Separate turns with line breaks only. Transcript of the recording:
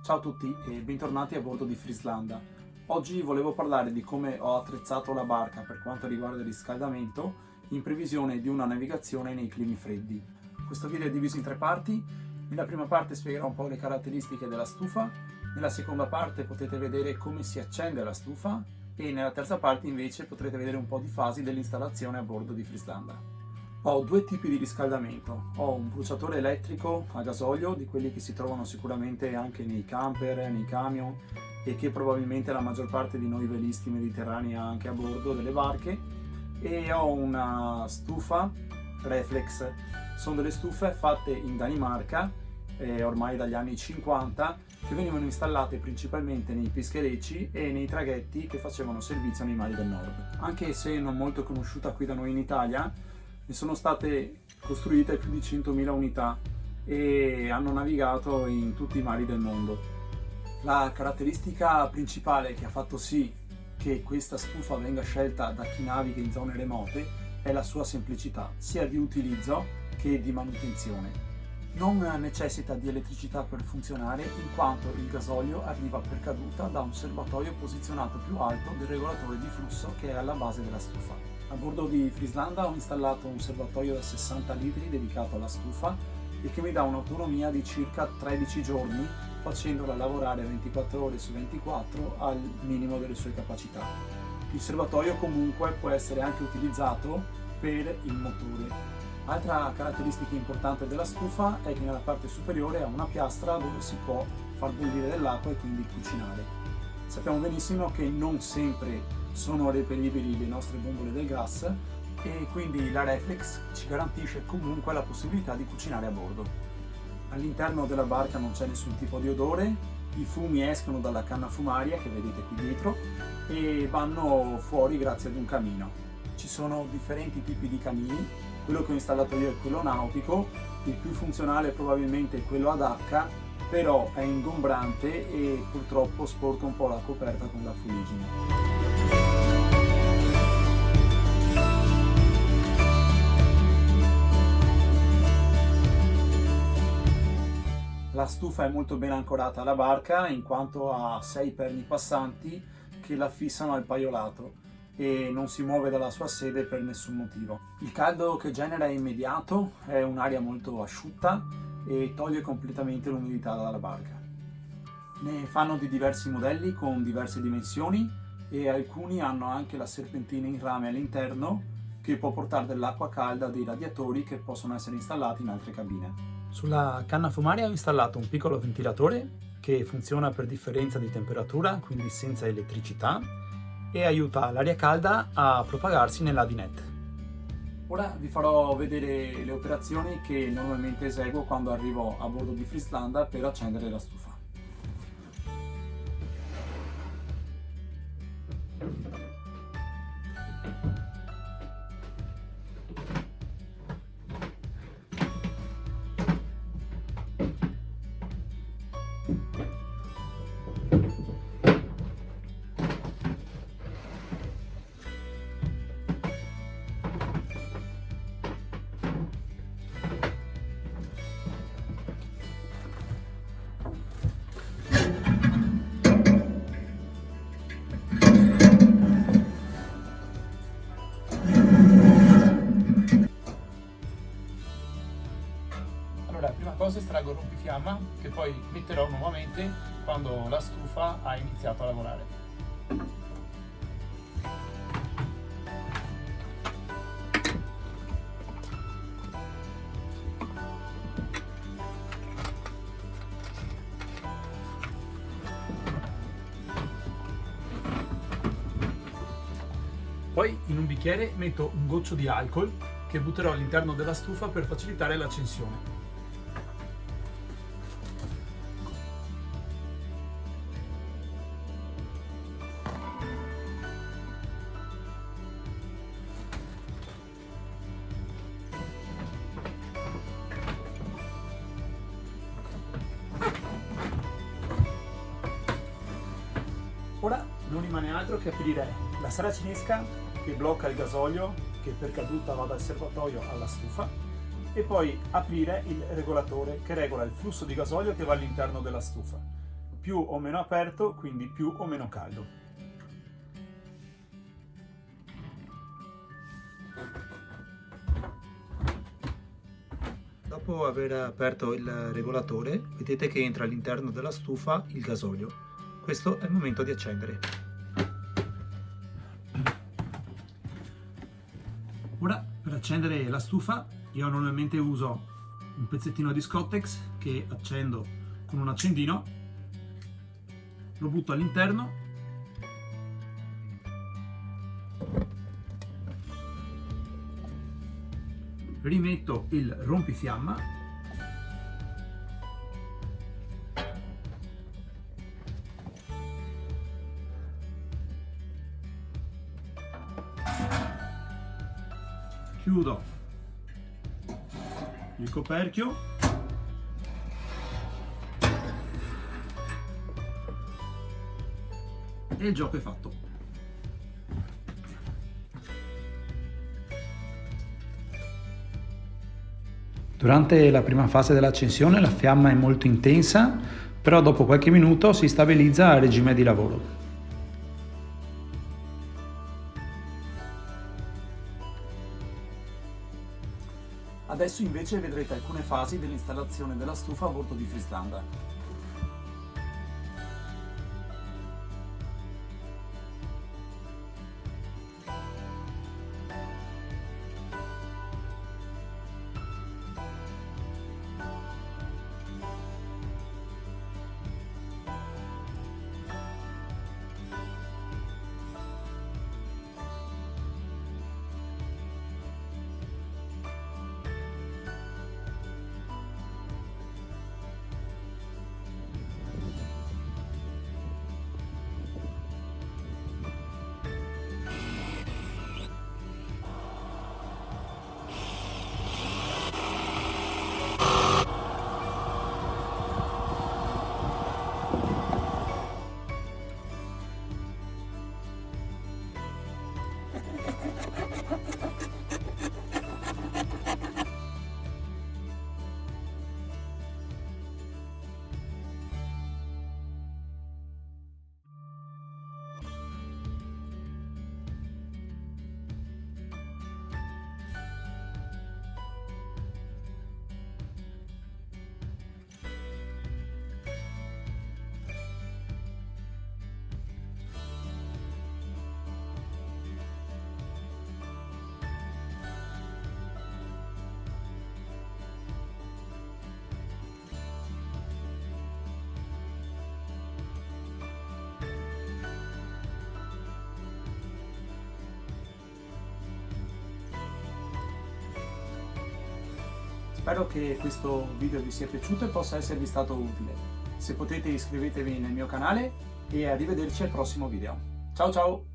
Ciao a tutti e bentornati a bordo di Frislanda. Oggi volevo parlare di come ho attrezzato la barca per quanto riguarda il riscaldamento in previsione di una navigazione nei climi freddi. Questo video è diviso in tre parti. Nella prima parte spiegherò un po' le caratteristiche della stufa, nella seconda parte potete vedere come si accende la stufa e nella terza parte invece potrete vedere un po' di fasi dell'installazione a bordo di Frislanda. Ho due tipi di riscaldamento, ho un bruciatore elettrico a gasolio, di quelli che si trovano sicuramente anche nei camper, nei camion e che probabilmente la maggior parte di noi velisti mediterranei ha anche a bordo delle barche, e ho una stufa reflex. Sono delle stufe fatte in Danimarca ormai dagli anni 50, che venivano installate principalmente nei pescherecci e nei traghetti che facevano servizio nei mari del nord. Anche se non molto conosciuta qui da noi in Italia, ne sono state costruite più di 100.000 unità e hanno navigato in tutti i mari del mondo. La caratteristica principale che ha fatto sì che questa stufa venga scelta da chi naviga in zone remote è la sua semplicità, sia di utilizzo che di manutenzione. Non necessita di elettricità per funzionare, in quanto il gasolio arriva per caduta da un serbatoio posizionato più alto del regolatore di flusso che è alla base della stufa. A bordo di Frislanda ho installato un serbatoio da 60 litri dedicato alla stufa e che mi dà un'autonomia di circa 13 giorni, facendola lavorare 24 ore su 24 al minimo delle sue capacità. Il serbatoio comunque può essere anche utilizzato per il motore. Altra caratteristica importante della stufa è che nella parte superiore ha una piastra dove si può far bollire dell'acqua e quindi cucinare. Sappiamo benissimo che non sempre sono reperibili le nostre bombole del gas e quindi la Reflex ci garantisce comunque la possibilità di cucinare a bordo. All'interno della barca non c'è nessun tipo di odore, i fumi escono dalla canna fumaria che vedete qui dietro e vanno fuori grazie ad un camino. Ci sono differenti tipi di camini, quello che ho installato io è quello nautico, il più funzionale probabilmente è quello ad H, però è ingombrante e purtroppo sporca un po' la coperta con la fuligine. La stufa è molto ben ancorata alla barca in quanto ha 6 perni passanti che la fissano al paiolato e non si muove dalla sua sede per nessun motivo. Il caldo che genera è immediato, è un'aria molto asciutta e toglie completamente l'umidità dalla barca. Ne fanno di diversi modelli con diverse dimensioni e alcuni hanno anche la serpentina in rame all'interno che può portare dell'acqua calda a dei radiatori che possono essere installati in altre cabine. Sulla canna fumaria ho installato un piccolo ventilatore che funziona per differenza di temperatura, quindi senza elettricità, e aiuta l'aria calda a propagarsi nella dinette. Ora vi farò vedere le operazioni che normalmente eseguo quando arrivo a bordo di Frislanda per accendere la stufa. La prima cosa estraggo il rompifiamma che poi metterò nuovamente quando la stufa ha iniziato a lavorare. Poi in un bicchiere metto un goccio di alcol che butterò all'interno della stufa per facilitare l'accensione. Ora non rimane altro che aprire la saracinesca che blocca il gasolio che per caduta va dal serbatoio alla stufa e poi aprire il regolatore che regola il flusso di gasolio che va all'interno della stufa. più o meno aperto, quindi più o meno caldo.
Dopo aver aperto il regolatore, vedete che entra all'interno della stufa il gasolio. Questo è il momento di accendere.
Ora, per accendere la stufa, io normalmente uso un pezzettino di Scottex che accendo con un accendino, lo butto all'interno, rimetto il rompifiamma chiudo il coperchio e il gioco è fatto.
Durante la prima fase dell'accensione la fiamma è molto intensa, però dopo qualche minuto si stabilizza a regime di lavoro.
Adesso invece vedrete alcune fasi dell'installazione della stufa a bordo di Frislanda. Spero che questo video vi sia piaciuto e possa esservi stato utile. Se potete iscrivetevi nel mio canale e arrivederci al prossimo video. Ciao ciao!